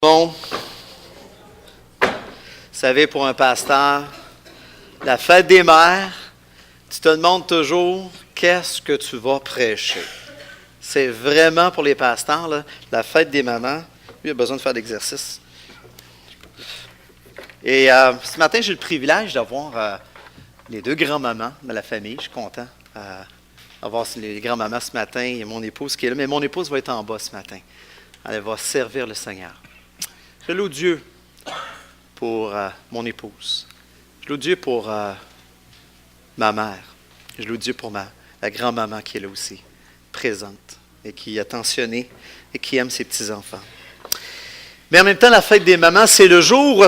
Bon, vous savez, pour un pasteur, la fête des mères, tu te demandes toujours qu'est-ce que tu vas prêcher. C'est vraiment pour les pasteurs, là, la fête des mamans. Lui, il a besoin de faire l'exercice. Et ce matin, j'ai le privilège d'avoir les deux grands-mamans de la famille. Je suis content d'avoir les grands-mamans ce matin et mon épouse qui est là. Mais mon épouse va être en bas ce matin. Elle va servir le Seigneur. Je loue Dieu pour mon épouse. Je loue Dieu pour ma mère. Je loue Dieu pour la grand-maman qui est là aussi, présente et qui est attentionnée et qui aime ses petits-enfants. Mais en même temps, la fête des mamans, c'est le jour où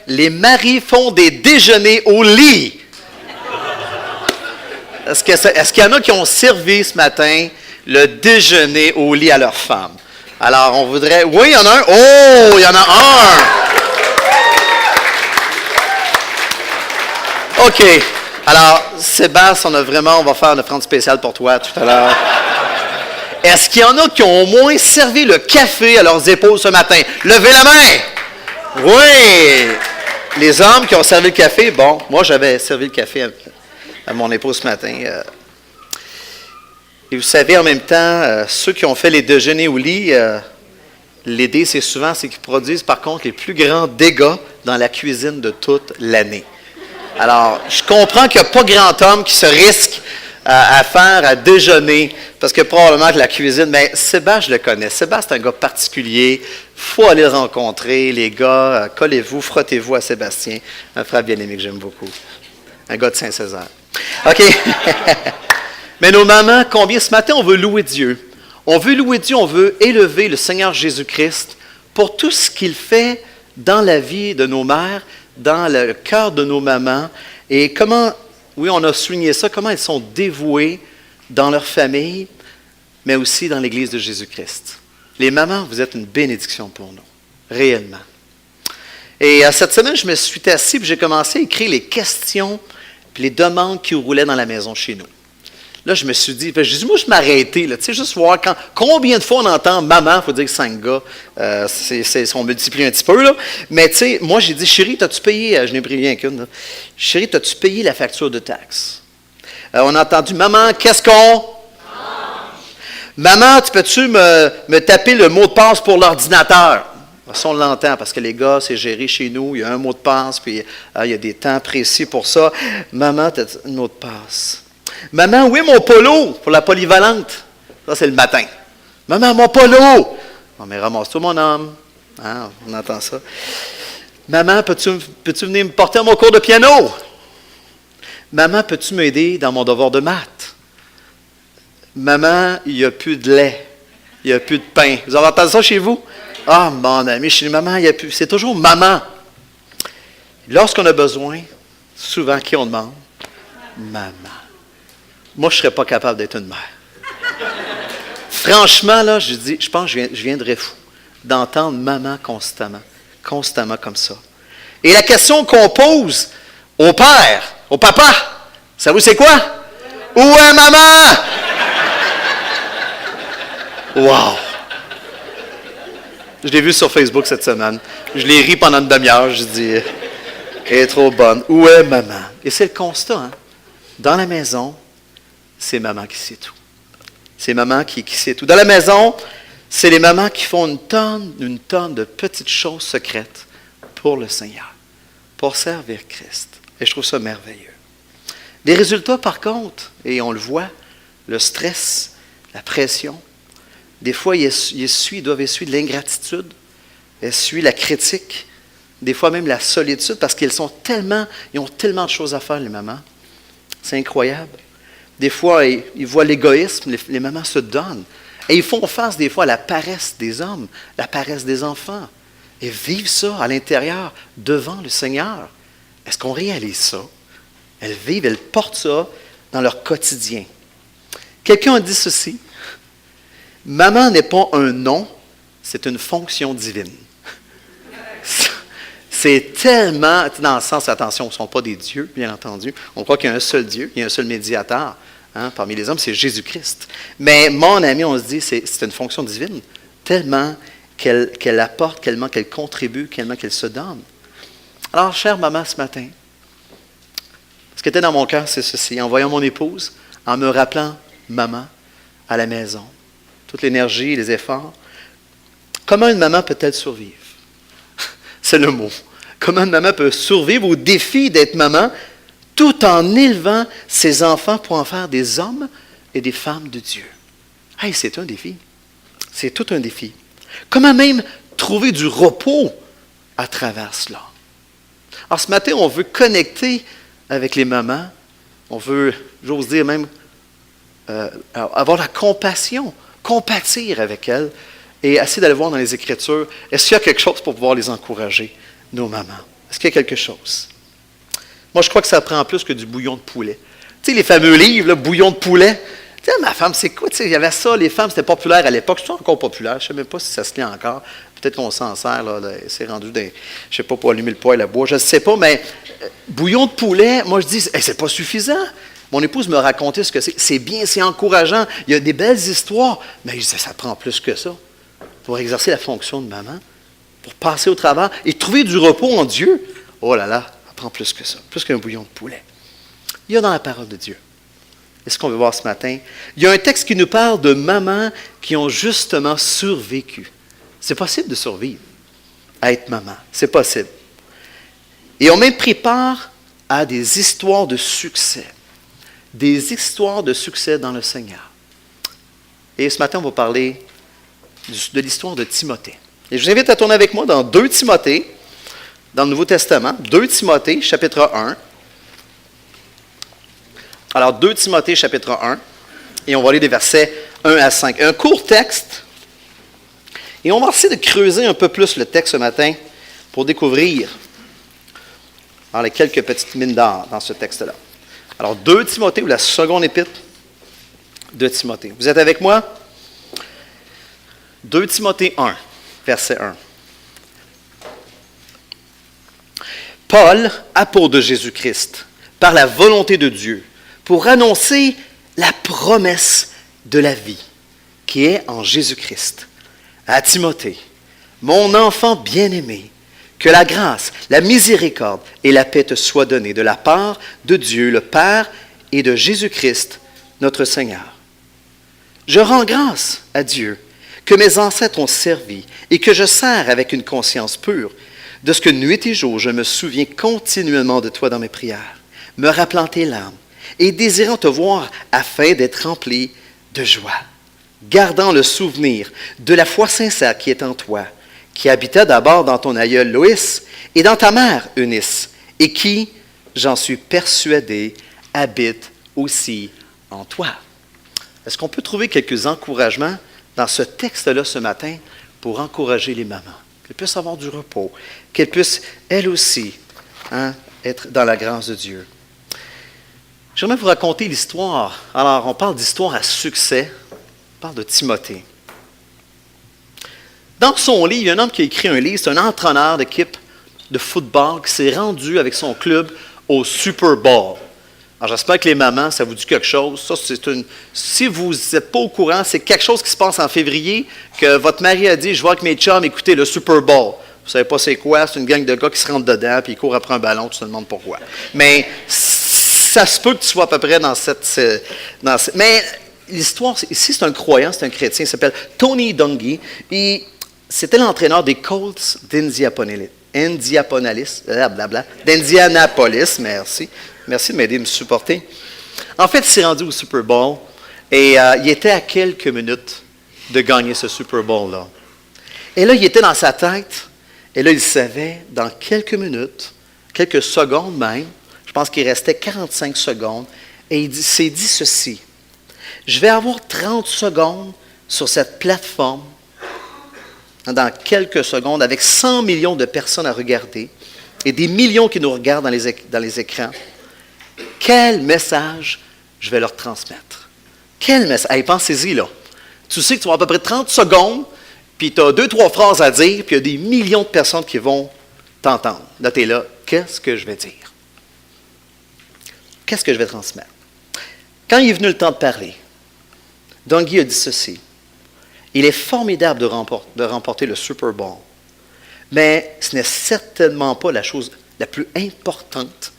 les maris font des déjeuners au lit. Est-ce qu'il y en a qui ont servi ce matin le déjeuner au lit à leur femme? Alors, on voudrait... Oui, il y en a un. Oh, il y en a un! OK. Alors, Sébastien, on va faire une offrande spéciale pour toi tout à l'heure. Est-ce qu'il y en a qui ont au moins servi le café à leurs épaules ce matin? Levez la main! Oui! Les hommes qui ont servi le café, bon, moi, j'avais servi le café à mon épouse ce matin. Et vous savez, en même temps, ceux qui ont fait les déjeuners au lit, l'idée, c'est qu'ils produisent, par contre, les plus grands dégâts dans la cuisine de toute l'année. Alors, je comprends qu'il n'y a pas grand homme qui se risque à déjeuner, parce que probablement que la cuisine, mais Sébastien, je le connais. Sébastien, c'est un gars particulier. Il faut aller le rencontrer. Les gars, collez-vous, frottez-vous à Sébastien, un frère bien-aimé que j'aime beaucoup. Un gars de Saint-Césaire. OK. Mais nos mamans, combien ce matin, on veut louer Dieu. On veut louer Dieu, on veut élever le Seigneur Jésus-Christ pour tout ce qu'il fait dans la vie de nos mères, dans le cœur de nos mamans. Et comment, oui, on a souligné ça, comment elles sont dévouées dans leur famille, mais aussi dans l'Église de Jésus-Christ. Les mamans, vous êtes une bénédiction pour nous, réellement. Et cette semaine, je me suis assis et j'ai commencé à écrire les questions et les demandes qui roulaient dans la maison chez nous. Là, je me suis dit, moi, je m'arrêtais, tu sais, juste voir combien de fois on entend maman, il faut dire que 5 gars, on multiplie un petit peu, là. Mais tu sais, moi, j'ai dit, chérie, t'as-tu payé, je n'ai pris rien qu'une, là. Chérie, t'as-tu payé la facture de taxes? On a entendu, maman, qu'est-ce qu'on? Maman, peux-tu me taper le mot de passe pour l'ordinateur? Ça, on l'entend, parce que les gars, c'est géré chez nous, il y a un mot de passe, puis il y a des temps précis pour ça. Maman, t'as un mot de passe. Maman, oui, mon polo pour la polyvalente. Ça, c'est le matin. Maman, mon polo. Non, mais ramasse-toi, mon homme. Hein, on entend ça. Maman, peux-tu venir me porter à mon cours de piano? Maman, peux-tu m'aider dans mon devoir de maths? Maman, il n'y a plus de lait. Il n'y a plus de pain. Vous avez entendu ça chez vous? Ah, mon ami, chez maman, il n'y a plus. C'est toujours maman. Lorsqu'on a besoin, souvent, qui on demande? Maman. Moi, je ne serais pas capable d'être une mère. Franchement, là, je pense que je viendrais fou d'entendre maman constamment comme ça. Et la question qu'on pose au père, au papa, savez-vous c'est quoi? Où est maman? Wow! Je l'ai vu sur Facebook cette semaine. Je l'ai ri pendant une demi-heure. Je dis, elle est trop bonne. Où est maman? Et c'est le constat, hein? Dans la maison, c'est maman qui sait tout. C'est maman qui sait tout. Dans la maison, c'est les mamans qui font une tonne de petites choses secrètes pour le Seigneur, pour servir Christ. Et je trouve ça merveilleux. Les résultats, par contre, et on le voit, le stress, la pression, des fois, ils doivent essuyer de l'ingratitude, essuyer la critique, des fois même la solitude, parce qu'ils ont tellement de choses à faire, les mamans. C'est incroyable. Des fois, ils voient l'égoïsme, les mamans se donnent. Et ils font face des fois à la paresse des hommes, la paresse des enfants. Et vivent ça à l'intérieur, devant le Seigneur. Est-ce qu'on réalise ça? Elles portent ça dans leur quotidien. Quelqu'un a dit ceci. Maman n'est pas un nom, c'est une fonction divine. C'est tellement, dans le sens, attention, ce ne sont pas des dieux, bien entendu. On croit qu'il y a un seul Dieu, il y a un seul médiateur. Hein, parmi les hommes, c'est Jésus-Christ. Mais mon ami, on se dit, c'est une fonction divine, tellement qu'elle apporte, tellement qu'elle contribue, tellement qu'elle se donne. Alors, chère maman, ce matin, ce qui était dans mon cœur, c'est ceci. En voyant mon épouse, en me rappelant maman à la maison, toute l'énergie, les efforts, comment une maman peut-elle survivre? C'est le mot. Comment une maman peut survivre au défi d'être maman tout en élevant ses enfants pour en faire des hommes et des femmes de Dieu? Hey, c'est un défi. C'est tout un défi. Comment même trouver du repos à travers cela? Alors ce matin, on veut connecter avec les mamans. On veut, j'ose dire même, avoir la compassion, compatir avec elles et essayer d'aller voir dans les Écritures, est-ce qu'il y a quelque chose pour pouvoir les encourager, nos mamans? Est-ce qu'il y a quelque chose? Moi, je crois que ça prend plus que du bouillon de poulet. Tu sais, les fameux livres, là, bouillon de poulet. Tu sais, ma femme, c'est quoi? Tu sais, il y avait ça, les femmes, c'était populaire à l'époque. C'est encore populaire. Je ne sais même pas si ça se lit encore. Peut-être qu'on s'en sert, là, c'est rendu je ne sais pas, pour allumer le poêle à bois, je ne sais pas, mais bouillon de poulet, moi je dis, c'est pas suffisant. Mon épouse me racontait ce que c'est. C'est bien, c'est encourageant. Il y a des belles histoires, mais je disais, ça prend plus que ça. Pour exercer la fonction de maman, pour passer au travers et trouver du repos en Dieu. Oh là là, ça prend plus que ça, plus qu'un bouillon de poulet. Il y a dans la parole de Dieu. Et ce qu'on veut voir ce matin, il y a un texte qui nous parle de mamans qui ont justement survécu. C'est possible de survivre à être maman. C'est possible. Et ont même pris part à des histoires de succès. Des histoires de succès dans le Seigneur. Et ce matin, on va parler de l'histoire de Timothée. Et je vous invite à tourner avec moi dans 2 Timothée, dans le Nouveau Testament. 2 Timothée, chapitre 1. Alors, 2 Timothée, chapitre 1. Et on va aller des versets 1 à 5. Un court texte. Et on va essayer de creuser un peu plus le texte ce matin pour découvrir les quelques petites mines d'or dans ce texte-là. Alors, 2 Timothée, ou la seconde épître de Timothée. Vous êtes avec moi? 2 Timothée 1, verset 1. Paul, apôtre de Jésus-Christ, par la volonté de Dieu, pour annoncer la promesse de la vie qui est en Jésus-Christ. À Timothée, mon enfant bien-aimé, que la grâce, la miséricorde et la paix te soient données de la part de Dieu le Père et de Jésus-Christ, notre Seigneur. Je rends grâce à Dieu que mes ancêtres ont servi et que je sers avec une conscience pure, de ce que nuit et jour je me souviens continuellement de toi dans mes prières, me rappelant tes larmes et désirant te voir afin d'être rempli de joie, gardant le souvenir de la foi sincère qui est en toi, qui habitait d'abord dans ton aïeul Loïs et dans ta mère Eunice, et qui, j'en suis persuadé, habite aussi en toi. Est-ce qu'on peut trouver quelques encouragements dans ce texte-là ce matin pour encourager les mamans, qu'elles puissent avoir du repos, qu'elles puissent, elles aussi, être dans la grâce de Dieu? J'aimerais vous raconter l'histoire. Alors, on parle d'histoire à succès. On parle de Timothée. Dans son livre, il y a un homme qui a écrit un livre. C'est un entraîneur d'équipe de football qui s'est rendu avec son club au Super Bowl. Alors, j'espère que les mamans, ça vous dit quelque chose. Ça, si vous n'êtes pas au courant, c'est quelque chose qui se passe en février, que votre mari a dit, je vois que mes chums écoutaient le Super Bowl. Vous ne savez pas c'est quoi, c'est une gang de gars qui se rentrent dedans, puis ils courent après un ballon, tu te demandes pourquoi. Mais ça se peut que tu sois à peu près dans cette... Mais l'histoire, ici, c'est un croyant, c'est un chrétien, il s'appelle Tony Dungy, et c'était l'entraîneur des Colts d'Indianapolis, merci. Merci de m'aider à me supporter. En fait, il s'est rendu au Super Bowl et il était à quelques minutes de gagner ce Super Bowl-là. Et là, il était dans sa tête, et là, il savait, dans quelques minutes, quelques secondes même, je pense qu'il restait 45 secondes, et il s'est dit ceci: je vais avoir 30 secondes sur cette plateforme, dans quelques secondes, avec 100 millions de personnes à regarder, et des millions qui nous regardent dans les écrans. Quel message je vais leur transmettre? Quel message? Hey, pensez-y, là. Tu sais que tu vas avoir à peu près 30 secondes, puis tu as 2-3 phrases à dire, puis il y a des millions de personnes qui vont t'entendre. Là, tu es là. Qu'est-ce que je vais dire? Qu'est-ce que je vais transmettre? Quand il est venu le temps de parler, Dungy a dit ceci: Il est formidable de remporter le Super Bowl. Mais ce n'est certainement pas la chose la plus importante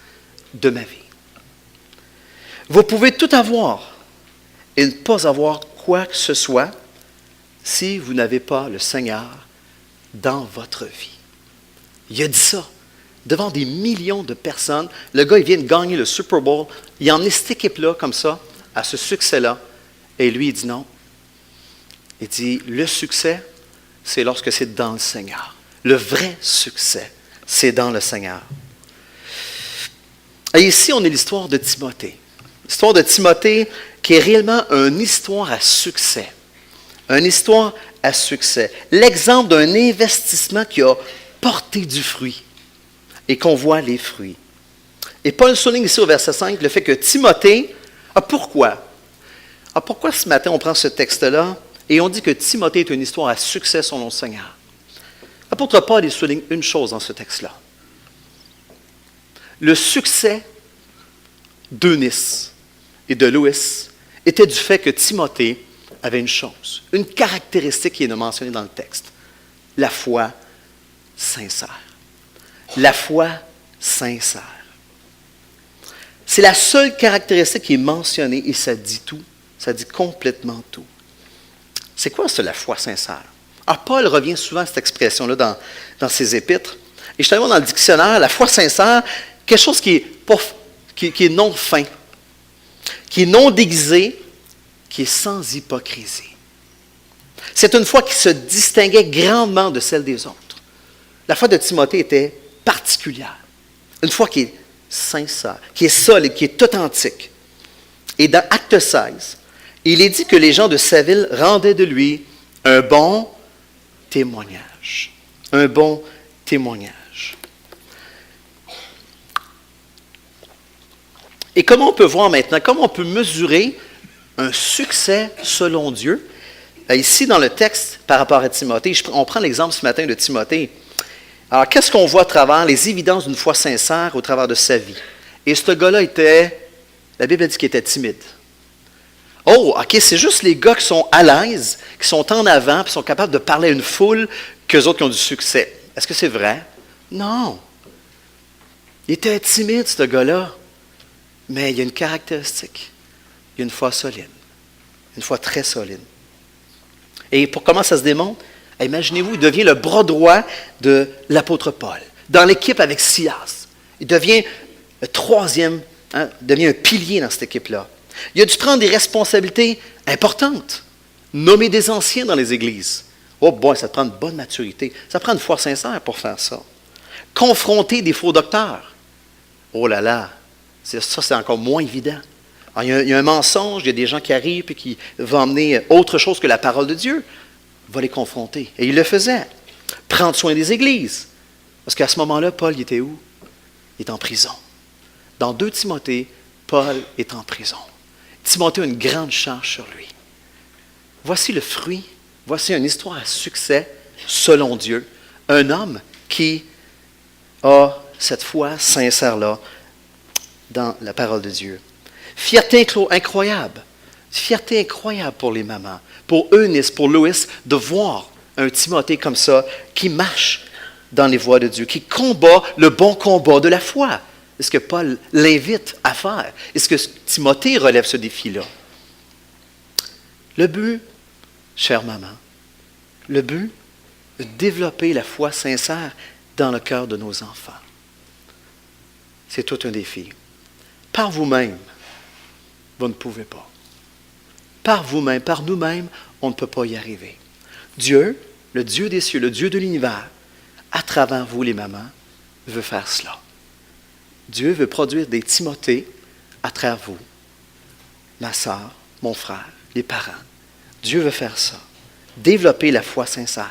de ma vie. Vous pouvez tout avoir et ne pas avoir quoi que ce soit si vous n'avez pas le Seigneur dans votre vie. Il a dit ça devant des millions de personnes. Le gars, il vient de gagner le Super Bowl. Il a emmené cette équipe-là, comme ça, à ce succès-là. Et lui, il dit non. Il dit, le succès, c'est lorsque c'est dans le Seigneur. Le vrai succès, c'est dans le Seigneur. Et ici, on est l'histoire de Timothée. L'histoire de Timothée qui est réellement une histoire à succès. Une histoire à succès. L'exemple d'un investissement qui a porté du fruit et qu'on voit les fruits. Et Paul souligne ici au verset 5 le fait que Timothée, pourquoi ce matin on prend ce texte-là et on dit que Timothée est une histoire à succès selon le Seigneur? L'apôtre Paul, il souligne une chose dans ce texte-là. Le succès d'Eunice et de Loïs était du fait que Timothée avait une chose, une caractéristique qui est mentionnée dans le texte. La foi sincère. La foi sincère. C'est la seule caractéristique qui est mentionnée et ça dit tout. Ça dit complètement tout. C'est quoi ça, la foi sincère? Alors, Paul revient souvent à cette expression-là dans ses épîtres. Et je suis allé voir dans le dictionnaire, la foi sincère, quelque chose qui est non fin, qui est non déguisé, qui est sans hypocrisie. C'est une foi qui se distinguait grandement de celle des autres. La foi de Timothée était particulière. Une foi qui est sincère, qui est solide, qui est authentique. Et dans Acte 16, il est dit que les gens de sa ville rendaient de lui un bon témoignage. Un bon témoignage. Et comment on peut voir maintenant, comment on peut mesurer un succès selon Dieu? Ici, dans le texte, par rapport à Timothée, on prend l'exemple ce matin de Timothée. Alors, qu'est-ce qu'on voit à travers les évidences d'une foi sincère au travers de sa vie? Et ce gars-là la Bible dit qu'il était timide. Oh, OK, c'est juste les gars qui sont à l'aise, qui sont en avant, qui sont capables de parler à une foule, qu'eux autres qui ont du succès. Est-ce que c'est vrai? Non. Il était timide, ce gars-là. Mais il y a une caractéristique. Il y a une foi solide. Une foi très solide. Et pour comment ça se démontre? Imaginez-vous, il devient le bras droit de l'apôtre Paul, dans l'équipe avec Silas. Il devient le troisième, devient un pilier dans cette équipe-là. Il a dû prendre des responsabilités importantes, nommer des anciens dans les églises. Oh boy, ça te prend une bonne maturité. Ça prend une foi sincère pour faire ça. Confronter des faux docteurs. Oh là là, ça c'est encore moins évident. Alors, il y a un mensonge, il y a des gens qui arrivent et qui vont emmener autre chose que la parole de Dieu. Il va les confronter. Et il le faisait. Prendre soin des églises. Parce qu'à ce moment-là, Paul, il était où? Il est en prison. Dans 2 Timothée, Paul est en prison. Timothée a une grande charge sur lui. Voici le fruit. Voici une histoire à succès selon Dieu. Un homme qui a cette foi sincère-là dans la parole de Dieu. Fierté incroyable. Fierté incroyable pour les mamans, pour Eunice, pour Loïs, de voir un Timothée comme ça qui marche dans les voies de Dieu, qui combat le bon combat de la foi. C'est ce que Paul l'invite à faire. Est-ce que Timothée relève ce défi-là? Le but, chère maman, le but de développer la foi sincère dans le cœur de nos enfants. C'est tout un défi. Par vous-même, vous ne pouvez pas. Par vous-même, par nous-mêmes, on ne peut pas y arriver. Dieu, le Dieu des cieux, le Dieu de l'univers, à travers vous les mamans, veut faire cela. Dieu veut produire des Timothées à travers vous, ma sœur, mon frère, les parents. Dieu veut faire ça. Développer la foi sincère.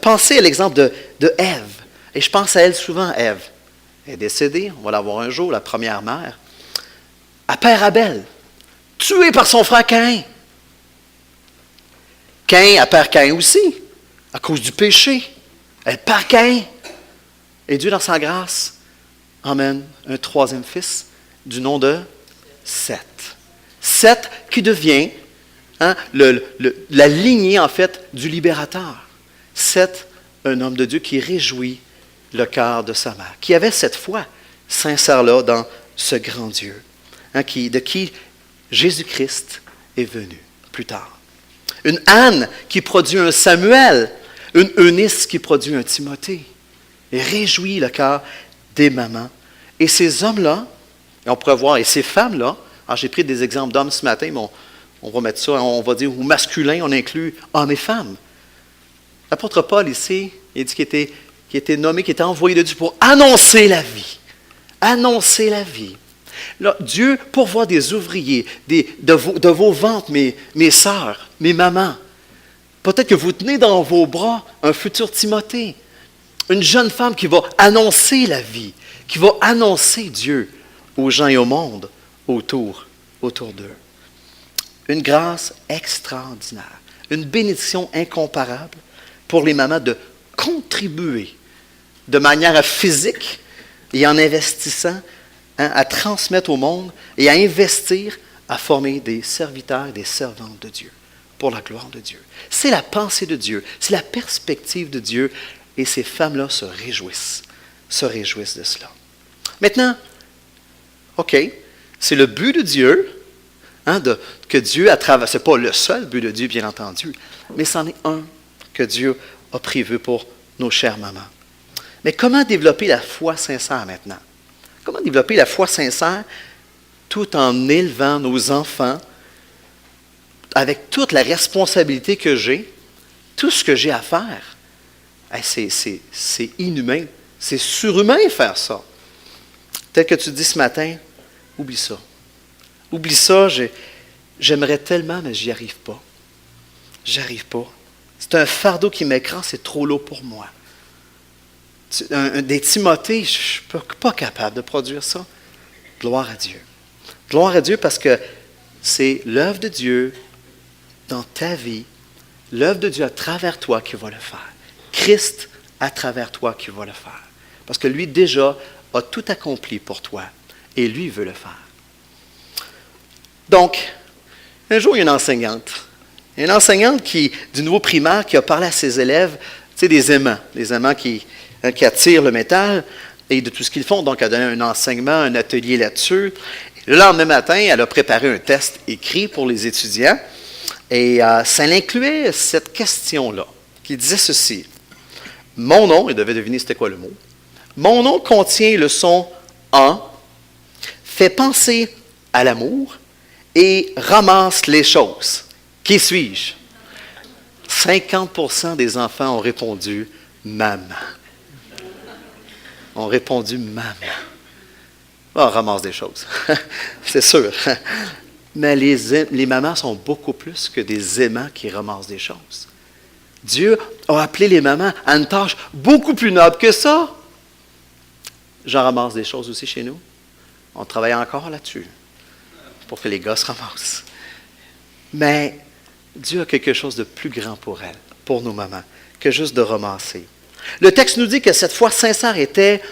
Pensez à l'exemple de Ève. Et je pense à elle souvent, Ève. Elle est décédée, on va la voir un jour, la première mère. À Père Abel, tué par son frère Caïn. Caïn, elle perd Caïn aussi, à cause du péché. Elle perd Caïn. Et Dieu, dans sa grâce, emmène un 3e fils du nom de Seth. Seth qui devient hein, la lignée, en fait, du libérateur. Seth, un homme de Dieu qui réjouit le cœur de sa mère, qui avait cette foi sincère-là dans ce grand Dieu, hein, de qui Jésus-Christ est venu plus tard. Une Anne qui produit un Samuel, une Eunice qui produit un Timothée, et réjouit le cœur des mamans. Et ces hommes-là, et on pourrait voir, et ces femmes-là, alors j'ai pris des exemples d'hommes ce matin, mais on va mettre ça, on va dire au masculin, on inclut hommes et femmes. L'apôtre Paul ici, il dit qu'il était nommé, qu'il était envoyé de Dieu pour annoncer la vie. Annoncer la vie. Là, Dieu pourvoit des ouvriers, de vos ventres, mes sœurs, mes mamans. Peut-être que vous tenez dans vos bras un futur Timothée, une jeune femme qui va annoncer la vie, qui va annoncer Dieu aux gens et au monde autour d'eux. Une grâce extraordinaire, une bénédiction incomparable pour les mamans de contribuer de manière physique et en investissant, hein, à transmettre au monde et à investir, à former des serviteurs et des servantes de Dieu pour la gloire de Dieu. C'est la pensée de Dieu, c'est la perspective de Dieu et ces femmes-là se réjouissent de cela. Maintenant, OK, c'est le but de Dieu, hein, que Dieu, à travers, ce n'est pas le seul but de Dieu, bien entendu, mais c'en est un que Dieu a prévu pour nos chères mamans. Mais comment développer la foi sincère maintenant? Comment développer la foi sincère tout en élevant nos enfants avec toute la responsabilité que j'ai, tout ce que j'ai à faire? C'est inhumain, c'est surhumain faire ça. Peut-être que tu dis ce matin, oublie ça. Oublie ça, j'aimerais tellement, mais j'y arrive pas. J'arrive pas. C'est un fardeau qui m'écrase, c'est trop lourd pour moi. Des Timothées, je ne suis pas capable de produire ça. Gloire à Dieu. Gloire à Dieu parce que c'est l'œuvre de Dieu dans ta vie, l'œuvre de Dieu à travers toi qui va le faire. Christ à travers toi qui va le faire. Parce que lui déjà a tout accompli pour toi et lui veut le faire. Donc, un jour, il y a une enseignante du niveau primaire qui a parlé à ses élèves, tu sais, des aimants qui attirent le métal et de tout ce qu'ils font. Donc, elle a donné un enseignement, un atelier là-dessus. Le lendemain matin, elle a préparé un test écrit pour les étudiants et ça incluait cette question-là qui disait ceci. Mon nom, il devait deviner c'était quoi le mot. Mon nom contient le son en, fait penser à l'amour et ramasse les choses. Qui suis-je? 50% des enfants ont répondu maman. Ont répondu maman. On ramasse des choses. C'est sûr. Mais les mamans sont beaucoup plus que des aimants qui ramassent des choses. Dieu a appelé les mamans à une tâche beaucoup plus noble que ça. J'en ramasse des choses aussi chez nous. On travaille encore là-dessus pour que les gars se ramassent. Mais Dieu a quelque chose de plus grand pour elles, pour nos mamans, que juste de ramasser. Le texte nous dit que cette foi sincère était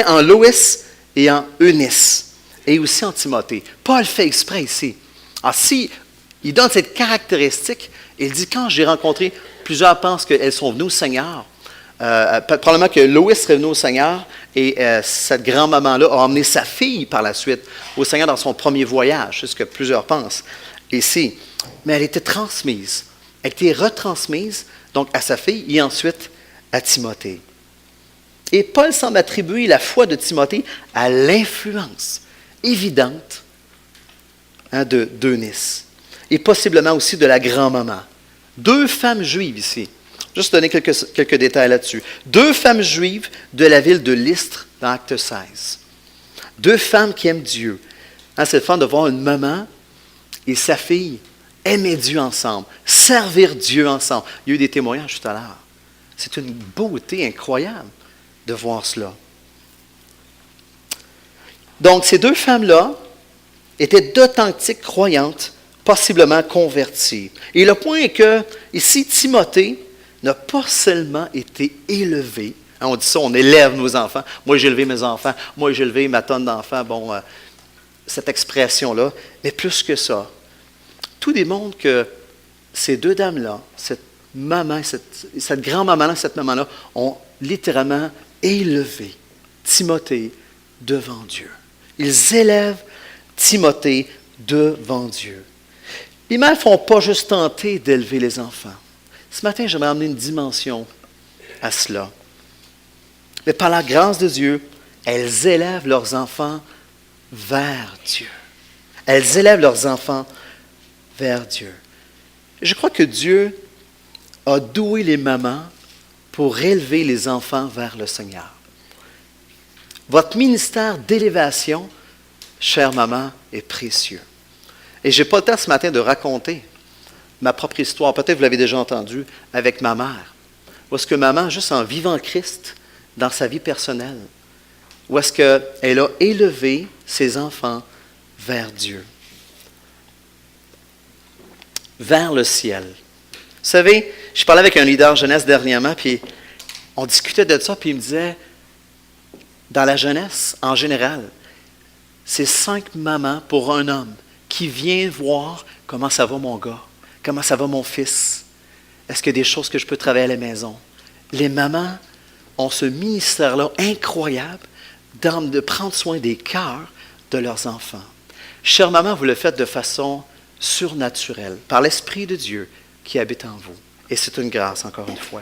en Loïs et en Eunice, et aussi en Timothée. Paul fait exprès ici. Alors, si il donne cette caractéristique, il dit, quand j'ai rencontré, plusieurs pensent qu'elles sont venues au Seigneur. Probablement que Loïs serait venue au Seigneur, et cette grand-maman-là a emmené sa fille par la suite au Seigneur dans son premier voyage, c'est ce que plusieurs pensent ici. Mais elle était transmise. Elle était retransmise, donc à sa fille, et ensuite à Timothée. Et Paul semble attribuer la foi de Timothée à l'influence évidente, hein, d'Eunice, et possiblement aussi de la grand-maman. 2 femmes juives ici. Juste donner quelques détails là-dessus. 2 femmes juives de la ville de Lystre dans Acte 16. 2 femmes qui aiment Dieu. Hein, c'est le fun de voir une maman et sa fille aimer Dieu ensemble, servir Dieu ensemble. Il y a eu des témoignages tout à l'heure. C'est une beauté incroyable de voir cela. Donc, ces 2 femmes-là étaient d'authentiques croyantes, possiblement converties. Et le point est que, ici, Timothée n'a pas seulement été élevé. Hein, on dit ça, on élève nos enfants. Moi, j'ai élevé mes enfants. Moi, j'ai élevé ma tonne d'enfants. Bon, cette expression-là. Mais plus que ça. tout démontre que ces deux dames-là, cette maman, cette grand-maman-là, cette maman-là, ont littéralement élevé Timothée devant Dieu. Ils élèvent Timothée devant Dieu. Les mères ne font pas juste tenter d'élever les enfants. Ce matin, j'aimerais amener une dimension à cela. Mais par la grâce de Dieu, elles élèvent leurs enfants vers Dieu. Elles élèvent leurs enfants vers Dieu. Je crois que Dieu a doué les mamans pour élever les enfants vers le Seigneur. Votre ministère d'élévation, chère maman, est précieux. Et je n'ai pas le temps ce matin de raconter ma propre histoire. Peut-être que vous l'avez déjà entendu avec ma mère. Où est-ce que maman, juste en vivant Christ dans sa vie personnelle, où est-ce qu'elle a élevé ses enfants vers Dieu, vers le ciel. Vous savez, je parlais avec un leader jeunesse dernièrement, puis on discutait de ça, puis il me disait, dans la jeunesse, en général, c'est 5 mamans pour un homme qui vient voir comment ça va mon gars, comment ça va mon fils. Est-ce qu'il y a des choses que je peux travailler à la maison? Les mamans ont ce ministère-là incroyable de prendre soin des cœurs de leurs enfants. Chère maman, vous le faites de façon surnaturelle, par l'Esprit de Dieu qui habite en vous. Et c'est une grâce, encore une fois.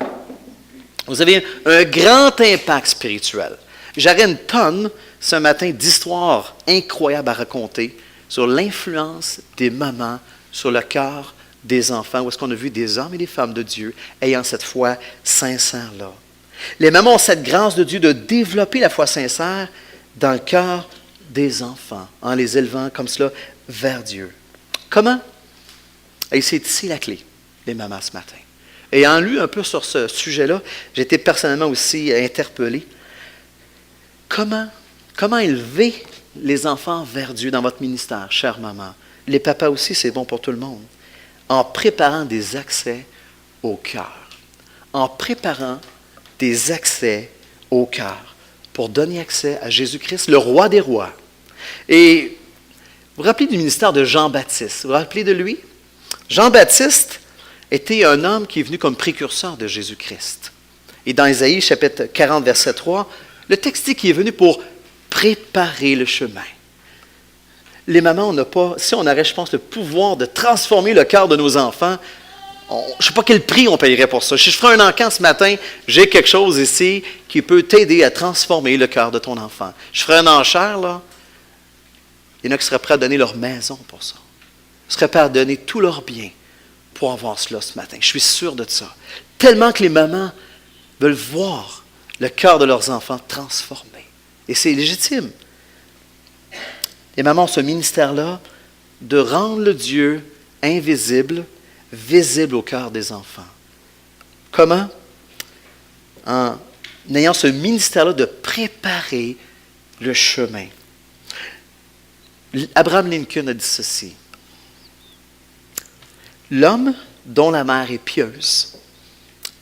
Vous avez un grand impact spirituel. J'aurais une tonne ce matin d'histoires incroyables à raconter sur l'influence des mamans sur le cœur des enfants, où est-ce qu'on a vu des hommes et des femmes de Dieu ayant cette foi sincère-là. Les mamans ont cette grâce de Dieu de développer la foi sincère dans le cœur des enfants, en les élevant comme cela vers Dieu. Comment? Et c'est ici la clé, les mamans, ce matin. Ayant lu un peu sur ce sujet-là, j'ai été personnellement aussi interpellé. Comment élever les enfants vers Dieu dans votre ministère, chère maman? Les papas aussi, c'est bon pour tout le monde. En préparant des accès au cœur. En préparant des accès au cœur pour donner accès à Jésus-Christ, le roi des rois. Et vous vous rappelez du ministère de Jean-Baptiste? Vous vous rappelez de lui? Jean-Baptiste était un homme qui est venu comme précurseur de Jésus-Christ. Et dans Ésaïe, chapitre 40, verset 3, le texte dit qu'il est venu pour préparer le chemin. Les mamans, on n'a pas, si on aurait, je pense, le pouvoir de transformer le cœur de nos enfants, je ne sais pas quel prix on payerait pour ça. Si je ferais un encamp ce matin, j'ai quelque chose ici qui peut t'aider à transformer le cœur de ton enfant. Je ferais une enchère, là. Il y en a qui seraient prêts à donner leur maison pour ça. Ils seraient prêts à donner tout leur bien pour avoir cela ce matin. Je suis sûr de ça. Tellement que les mamans veulent voir le cœur de leurs enfants transformé. Et c'est légitime. Les mamans ont ce ministère-là de rendre le Dieu invisible, visible au cœur des enfants. Comment? En ayant ce ministère-là de préparer le chemin. Abraham Lincoln a dit ceci. L'homme dont la mère est pieuse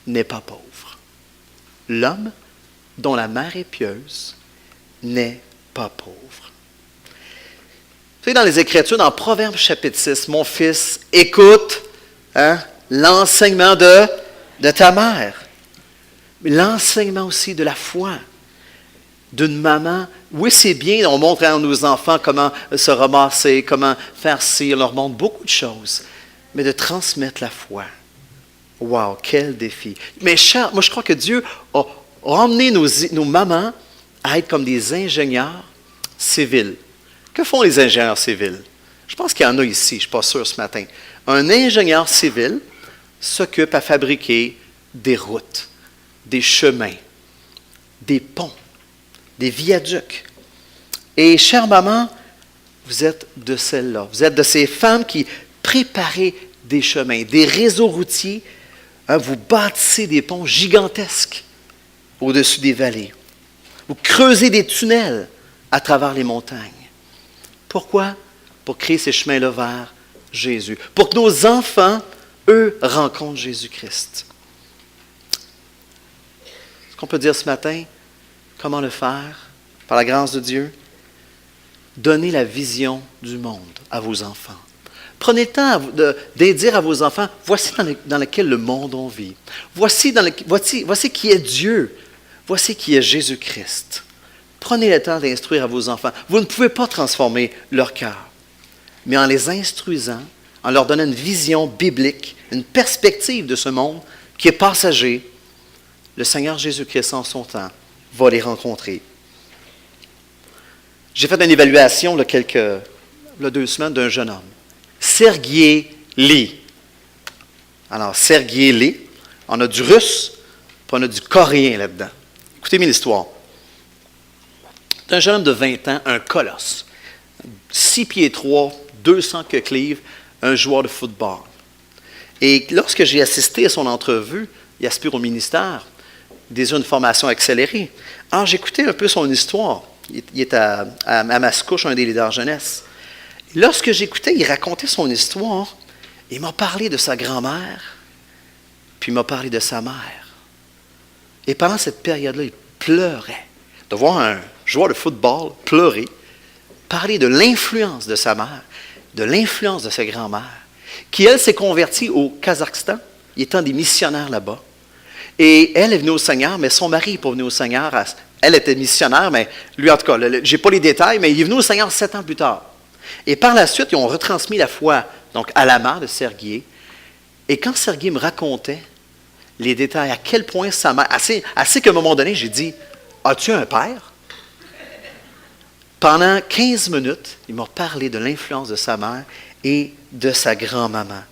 n'est pas pauvre. L'homme dont la mère est pieuse n'est pas pauvre. Vous savez, dans les Écritures, dans Proverbes chapitre 6, mon fils, écoute l'enseignement de ta mère. Mais l'enseignement aussi de la foi d'une maman. Oui, c'est bien, on montre à nos enfants comment se ramasser, comment faire ci, on leur montre beaucoup de choses. Mais de transmettre la foi. Wow, quel défi. Mais cher, moi je crois que Dieu a emmené nos mamans à être comme des ingénieurs civils. Que font les ingénieurs civils? Je pense qu'il y en a ici, je ne suis pas sûr ce matin. Un ingénieur civil s'occupe à fabriquer des routes, des chemins, des ponts, des viaducs. Et chère maman, vous êtes de celles-là. Vous êtes de ces femmes qui préparez des chemins, des réseaux routiers. Vous bâtissez des ponts gigantesques au-dessus des vallées. Vous creusez des tunnels à travers les montagnes. Pourquoi? Pour créer ces chemins-là vers Jésus. Pour que nos enfants, eux, rencontrent Jésus-Christ. Ce qu'on peut dire ce matin, comment le faire? Par la grâce de Dieu, donnez la vision du monde à vos enfants. Prenez le temps de dire à vos enfants, voici dans lequel le monde on vit. Voici qui est Dieu. Voici qui est Jésus-Christ. Prenez le temps d'instruire à vos enfants. Vous ne pouvez pas transformer leur cœur. Mais en les instruisant, en leur donnant une vision biblique, une perspective de ce monde qui est passager, le Seigneur Jésus-Christ, en son temps, va les rencontrer. J'ai fait une évaluation il y a 2 semaines d'un jeune homme, Sergueï Lee. Alors, Sergueï Lee, on a du russe, puis on a du coréen là-dedans. Écoutez-moi l'histoire. C'est un jeune homme de 20 ans, un colosse. 6 pieds 3, 200 quelques livres, un joueur de football. Et lorsque j'ai assisté à son entrevue, il aspire au ministère, déjà une formation accélérée. Alors, j'écoutais un peu son histoire. Il est à Mascouche, un des leaders jeunesse. Lorsque j'écoutais, il racontait son histoire. Il m'a parlé de sa grand-mère, puis il m'a parlé de sa mère. Et pendant cette période-là, il pleurait. De voir un joueur de football pleurer, parler de l'influence de sa mère, de l'influence de sa grand-mère, qui, elle, s'est convertie au Kazakhstan, étant des missionnaires là-bas. Et elle est venue au Seigneur, mais son mari n'est pas venu au Seigneur. Elle était missionnaire, mais lui, en tout cas, je n'ai pas les détails, mais il est venu au Seigneur 7 ans plus tard. Et par la suite, ils ont retransmis la foi donc, à la mère de Sergueï. Et quand Sergueï me racontait les détails, à quel point sa mère... Assez qu'à un moment donné, j'ai dit, « As-tu un père? » Pendant 15 minutes, il m'a parlé de l'influence de sa mère et de sa grand-maman.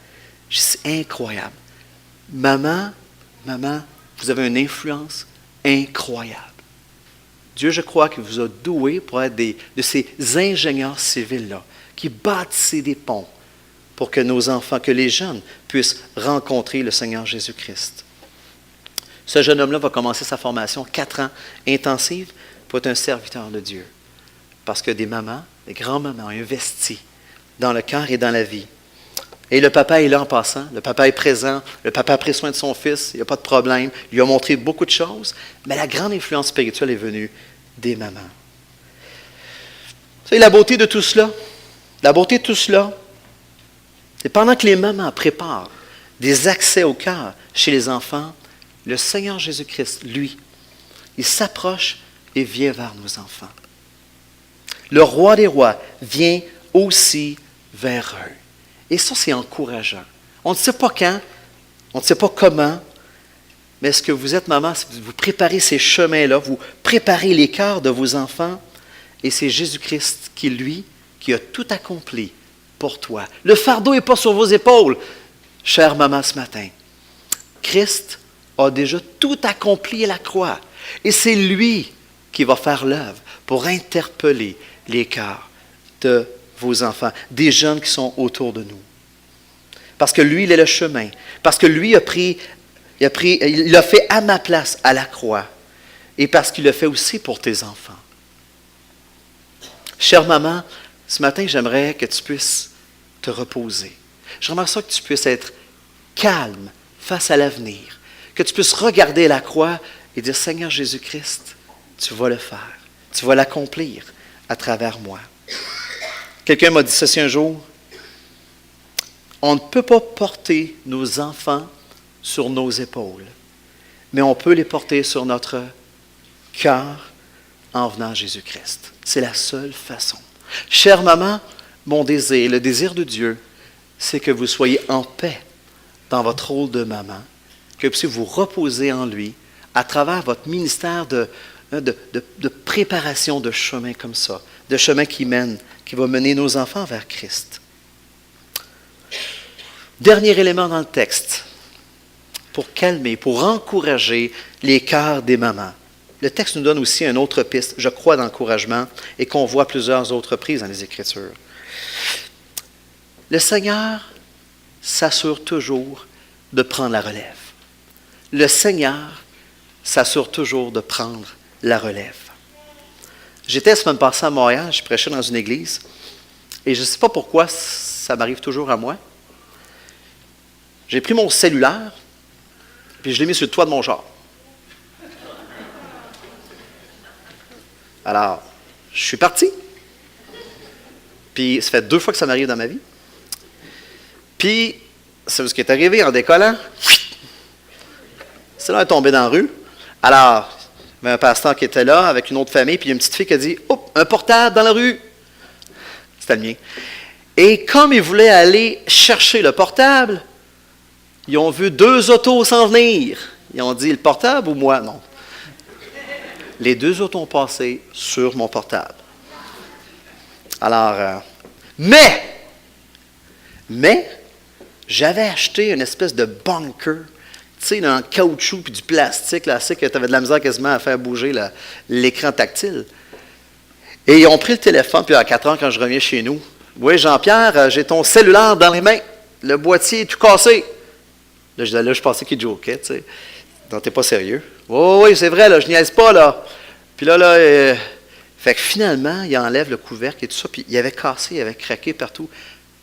C'est incroyable. Maman, vous avez une influence incroyable. Dieu, je crois, qu'il vous a doué pour être de ces ingénieurs civils-là, qui bâtissaient des ponts pour que nos enfants, que les jeunes puissent rencontrer le Seigneur Jésus-Christ. Ce jeune homme-là va commencer sa formation 4 ans intensive pour être un serviteur de Dieu. Parce que des mamans, des grands-mamans ont investi dans le cœur et dans la vie. Et le papa est là en passant, le papa est présent, le papa a pris soin de son fils, il n'y a pas de problème, il lui a montré beaucoup de choses, mais la grande influence spirituelle est venue des mamans. Vous savez, la beauté de tout cela, c'est pendant que les mamans préparent des accès au cœur chez les enfants, le Seigneur Jésus-Christ, lui, il s'approche et vient vers nos enfants. Le roi des rois vient aussi vers eux. Et ça, c'est encourageant. On ne sait pas quand, on ne sait pas comment, mais est-ce que vous êtes maman, vous préparez ces chemins-là, vous préparez les cœurs de vos enfants, et c'est Jésus-Christ qui, lui, qui a tout accompli pour toi. Le fardeau n'est pas sur vos épaules, chère maman, ce matin. Christ a déjà tout accompli à la croix, et c'est lui qui va faire l'œuvre pour interpeller les cœurs de vos enfants, des jeunes qui sont autour de nous. Parce que lui, il est le chemin. Parce que lui il l'a fait à ma place à la croix. Et parce qu'il le fait aussi pour tes enfants. Chère maman, ce matin, j'aimerais que tu puisses te reposer. J'aimerais ça que tu puisses être calme face à l'avenir. Que tu puisses regarder la croix et dire, Seigneur Jésus-Christ, tu vas le faire. Tu vas l'accomplir à travers moi. Quelqu'un m'a dit ceci un jour. On ne peut pas porter nos enfants sur nos épaules, mais on peut les porter sur notre cœur en venant à Jésus-Christ. C'est la seule façon. Chère maman, mon désir, le désir de Dieu, c'est que vous soyez en paix dans votre rôle de maman, que vous puissiez vous reposer en lui à travers votre ministère de préparation de chemin comme ça, de chemin qui va mener nos enfants vers Christ. Dernier élément dans le texte, pour calmer, pour encourager les cœurs des mamans. Le texte nous donne aussi une autre piste, je crois, d'encouragement, et qu'on voit plusieurs autres reprises dans les Écritures. Le Seigneur s'assure toujours de prendre la relève. Le Seigneur s'assure toujours de prendre la relève. J'étais la semaine passée à Montréal, je prêchais dans une église, et je ne sais pas pourquoi ça m'arrive toujours à moi. J'ai pris mon cellulaire, puis je l'ai mis sur le toit de mon char. Alors, je suis parti, puis ça fait 2 fois que ça m'arrive dans ma vie. Puis, c'est ce qui est arrivé en décollant. C'est là, elle est tombée dans la rue. Alors, il y avait un pasteur qui était là avec une autre famille, puis il y a une petite fille qui a dit « Oh, un portable dans la rue! » C'était le mien. Et comme ils voulaient aller chercher le portable, ils ont vu 2 autos s'en venir. Ils ont dit « Le portable ou moi? » Non. Les 2 autos ont passé sur mon portable. Alors, mais, j'avais acheté une espèce de bunker, tu sais, en caoutchouc puis du plastique, là, c'est que tu avais de la misère quasiment à faire bouger l'écran tactile. Et ils ont pris le téléphone, puis à 4 heures, quand je reviens chez nous, « Oui, Jean-Pierre, j'ai ton cellulaire dans les mains, le boîtier est tout cassé. » Là, je pensais qu'il jokait, tu sais. « Non, t'es pas sérieux? »« Oh, oui, c'est vrai, là, je niaise pas, là. » Puis là, fait que finalement, il enlève le couvercle et tout ça, puis il avait cassé, il avait craqué partout.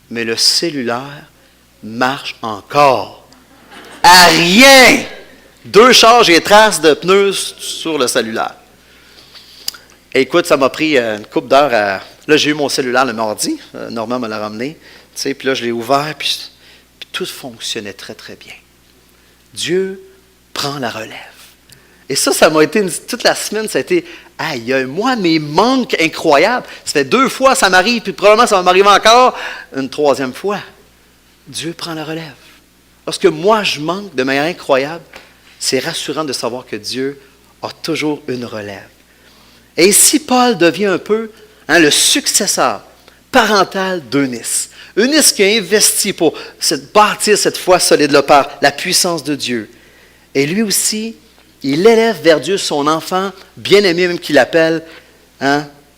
Mais le cellulaire marche encore. À rien! 2 charges et traces de pneus sur le cellulaire. Et écoute, ça m'a pris une couple d'heures à... Là, j'ai eu mon cellulaire le mardi. Normand me l'a ramené. Tu sais, puis là, je l'ai ouvert, puis tout fonctionnait très, très bien. Dieu prend la relève. Et ça m'a été... toute la semaine, ça a été... Aïe, moi, mes manques incroyables. Ça fait 2 fois, ça m'arrive, puis probablement, ça va m'arriver encore une 3e fois. Dieu prend la relève. Lorsque moi, je manque de manière incroyable, c'est rassurant de savoir que Dieu a toujours une relève. Et ici, Paul devient un peu le successeur parental d'Eunice. Eunice qui a investi pour bâtir cette foi solide-là par la puissance de Dieu. Et lui aussi, il élève vers Dieu son enfant bien-aimé, même qu'il appelle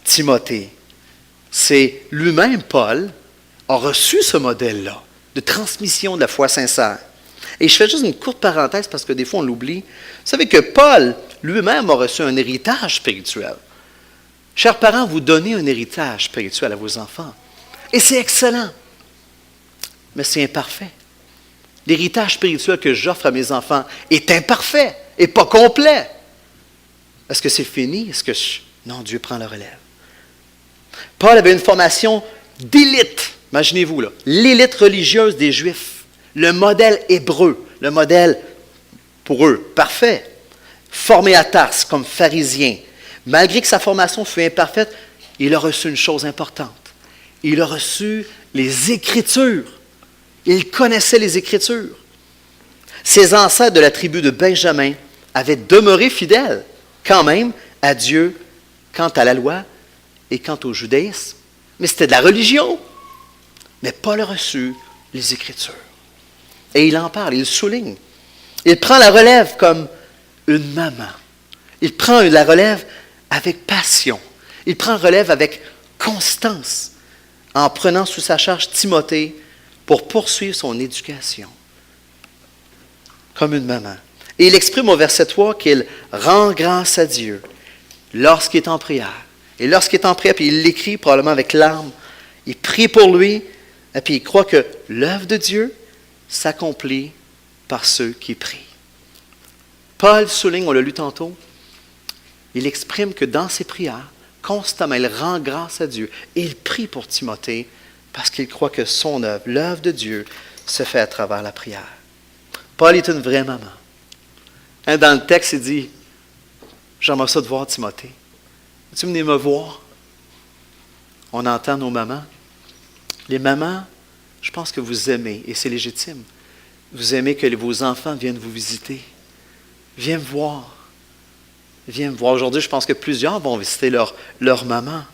Timothée. C'est lui-même, Paul, a reçu ce modèle-là de transmission de la foi sincère. Et je fais juste une courte parenthèse parce que des fois on l'oublie. Vous savez que Paul lui-même a reçu un héritage spirituel. Chers parents, vous donnez un héritage spirituel à vos enfants. Et c'est excellent. Mais c'est imparfait. L'héritage spirituel que j'offre à mes enfants est imparfait et pas complet. Est-ce que c'est fini? Non, Dieu prend la relève. Paul avait une formation d'élite. Imaginez-vous, là, l'élite religieuse des Juifs. Le modèle hébreu. Le modèle, pour eux, parfait. Formé à Tarse comme pharisien. Malgré que sa formation fut imparfaite, il a reçu une chose importante. Il a reçu les Écritures. Il connaissait les Écritures. Ses ancêtres de la tribu de Benjamin avaient demeuré fidèles, quand même, à Dieu, quant à la loi et quant au judaïsme. Mais c'était de la religion. Mais Paul a reçu les Écritures. Et il en parle, il le souligne. Il prend la relève comme une maman. Il prend la relève avec passion. Il prend la relève avec constance, en prenant sous sa charge Timothée pour poursuivre son éducation. Comme une maman. Et il exprime au verset 3 qu'il rend grâce à Dieu lorsqu'il est en prière. Et lorsqu'il est en prière, puis il l'écrit probablement avec larmes, il prie pour lui, et puis il croit que l'œuvre de Dieu s'accomplit par ceux qui prient. Paul souligne, on l'a lu tantôt, il exprime que dans ses prières, constamment, il rend grâce à Dieu. Et il prie pour Timothée parce qu'il croit que son œuvre, l'œuvre de Dieu, se fait à travers la prière. Paul est une vraie maman. Dans le texte, il dit, j'aimerais ça de voir Timothée. Veux-tu venir me voir? On entend nos mamans. Les mamans, je pense que vous aimez, et c'est légitime, vous aimez que vos enfants viennent vous visiter. Viens me voir. Viens me voir. Aujourd'hui, je pense que plusieurs vont visiter leur maman.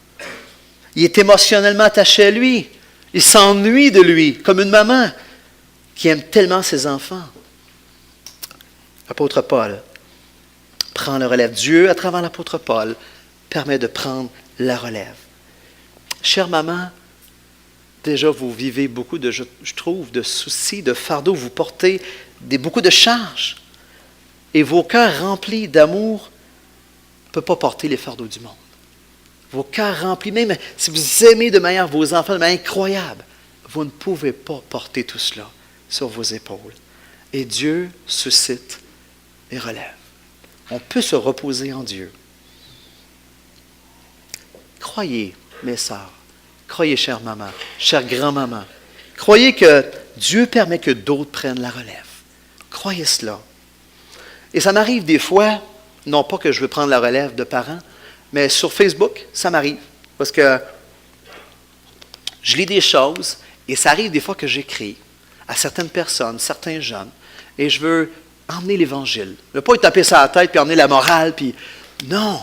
Il est émotionnellement attaché à lui. Il s'ennuie de lui, comme une maman qui aime tellement ses enfants. L'apôtre Paul prend la relève. Dieu, à travers l'apôtre Paul, permet de prendre la relève. Chère maman, déjà vous vivez beaucoup je trouve, de soucis, de fardeaux. Vous portez beaucoup de charges. Et vos cœurs remplis d'amour ne peuvent pas porter les fardeaux du monde. Vos cœurs remplis, même si vous aimez de manière vos enfants de manière incroyable, vous ne pouvez pas porter tout cela sur vos épaules. Et Dieu suscite et relève. On peut se reposer en Dieu. Croyez, mes sœurs, croyez, chère maman, chère grand-maman, croyez que Dieu permet que d'autres prennent la relève. Croyez cela. Et ça m'arrive des fois, non pas que je veux prendre la relève de parents, mais sur Facebook, ça m'arrive. Parce que je lis des choses et ça arrive des fois que j'écris à certaines personnes, certains jeunes, et je veux emmener l'Évangile. Je ne veux pas lui taper ça à la tête puis emmener la morale. Puis non,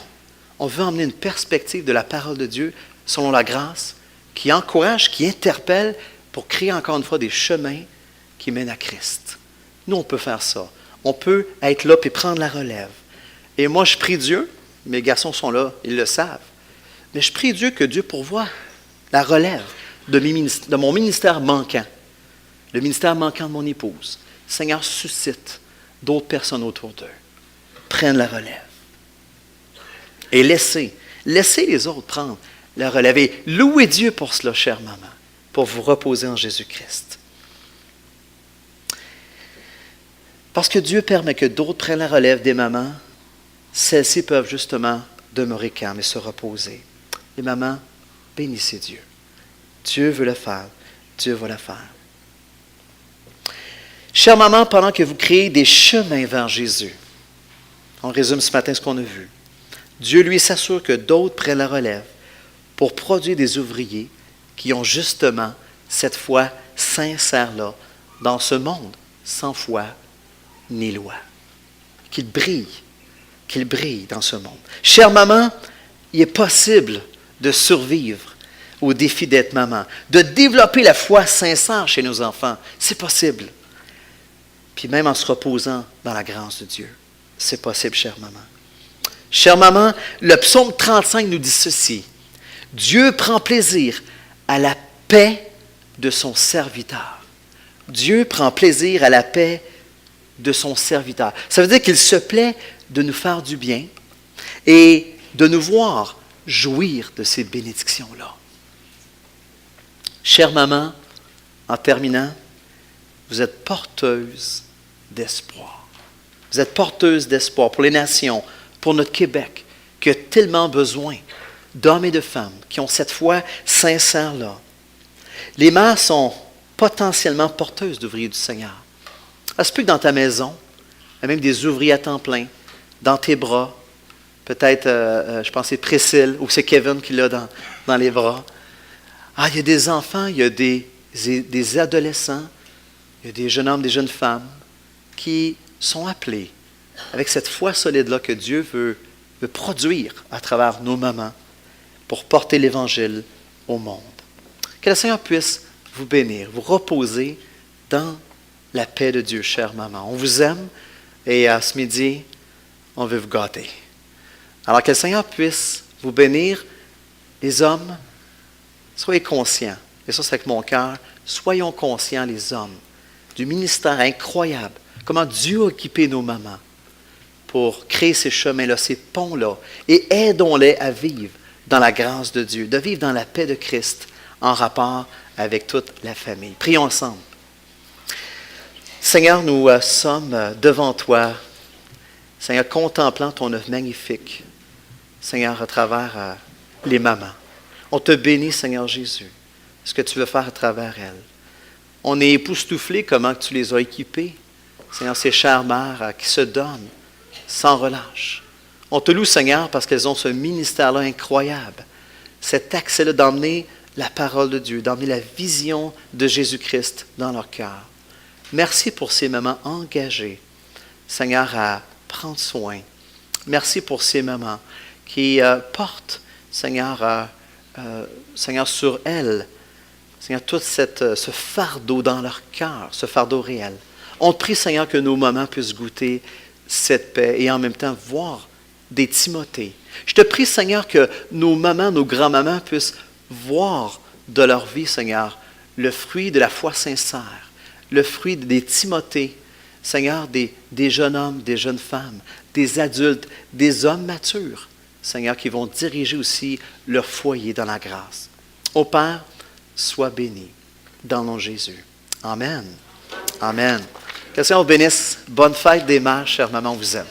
on veut emmener une perspective de la parole de Dieu selon la grâce qui encourage, qui interpelle pour créer encore une fois des chemins qui mènent à Christ. Nous, on peut faire ça. On peut être là et prendre la relève. Et moi, je prie Dieu, mes garçons sont là, ils le savent, mais je prie Dieu que Dieu pourvoie la relève de mon ministère manquant, le ministère manquant de mon épouse. Seigneur, suscite d'autres personnes autour d'eux. Prennent la relève. Et laissez les autres prendre la relève. Et louez Dieu pour cela, chère maman, pour vous reposer en Jésus-Christ. Parce que Dieu permet que d'autres prennent la relève des mamans, celles-ci peuvent justement demeurer calmes et se reposer. Les mamans, bénissez Dieu. Dieu veut le faire. Dieu va le faire. Chère maman, pendant que vous créez des chemins vers Jésus, on résume ce matin ce qu'on a vu. Dieu, lui, s'assure que d'autres prennent la relève pour produire des ouvriers qui ont justement cette foi sincère-là dans ce monde sans foi ni loi. Qu'ils brillent dans ce monde. Chère maman, il est possible de survivre au défi d'être maman, de développer la foi sincère chez nos enfants. C'est possible. Puis même en se reposant dans la grâce de Dieu. C'est possible, chère maman. Chère maman, le psaume 35 nous dit ceci. Dieu prend plaisir à la paix de son serviteur. Dieu prend plaisir à la paix de son serviteur. Ça veut dire qu'il se plaît de nous faire du bien et de nous voir jouir de ces bénédictions-là. Chère maman, en terminant, vous êtes porteuse d'espoir. Vous êtes porteuse d'espoir pour les nations, pour notre Québec, qui a tellement besoin d'hommes et de femmes qui ont cette foi sincère-là. Les mères sont potentiellement porteuses d'ouvriers du Seigneur. Ça se peut que dans ta maison, il y a même des ouvriers à temps plein, dans tes bras. Peut-être, je pense que c'est Priscille ou c'est Kevin qui l'a dans les bras. Ah, il y a des enfants, il y a des adolescents, il y a des jeunes hommes, des jeunes femmes qui sont appelés avec cette foi solide-là que Dieu veut produire à travers nos mamans pour porter l'Évangile au monde. Que le Seigneur puisse vous bénir, vous reposer dans la paix de Dieu, chère maman. On vous aime et à ce midi, on veut vous gâter. Alors que le Seigneur puisse vous bénir, les hommes, soyez conscients, et ça c'est avec mon cœur, soyons conscients les hommes du ministère incroyable, comment Dieu a équipé nos mamans pour créer ces chemins-là, ces ponts-là, et aidons-les à vivre dans la grâce de Dieu, de vivre dans la paix de Christ en rapport avec toute la famille. Prions ensemble. Seigneur, nous sommes devant toi, Seigneur, contemplant ton œuvre magnifique, Seigneur, à travers les mamans. On te bénit, Seigneur Jésus, ce que tu veux faire à travers elles. On est époustouflés comment tu les as équipées, Seigneur, ces chères mères qui se donnent sans relâche. On te loue, Seigneur, parce qu'elles ont ce ministère-là incroyable, cet accès-là d'emmener la parole de Dieu, d'emmener la vision de Jésus-Christ dans leur cœur. Merci pour ces mamans engagées, Seigneur, à prendre soin. Merci pour ces mamans qui portent, Seigneur, Seigneur, sur elles, Seigneur, tout ce fardeau dans leur cœur, ce fardeau réel. On te prie, Seigneur, que nos mamans puissent goûter cette paix et en même temps voir des Timothées. Je te prie, Seigneur, que nos mamans, nos grands-mamans puissent voir de leur vie, Seigneur, le fruit de la foi sincère, le fruit des Timothées, Seigneur, des jeunes hommes, des jeunes femmes, des adultes, des hommes matures, Seigneur, qui vont diriger aussi leur foyer dans la grâce. Ô Père, sois béni dans le nom de Jésus. Amen. Amen. Que le Seigneur vous bénisse. Bonne fête des mères, chère maman, on vous aime.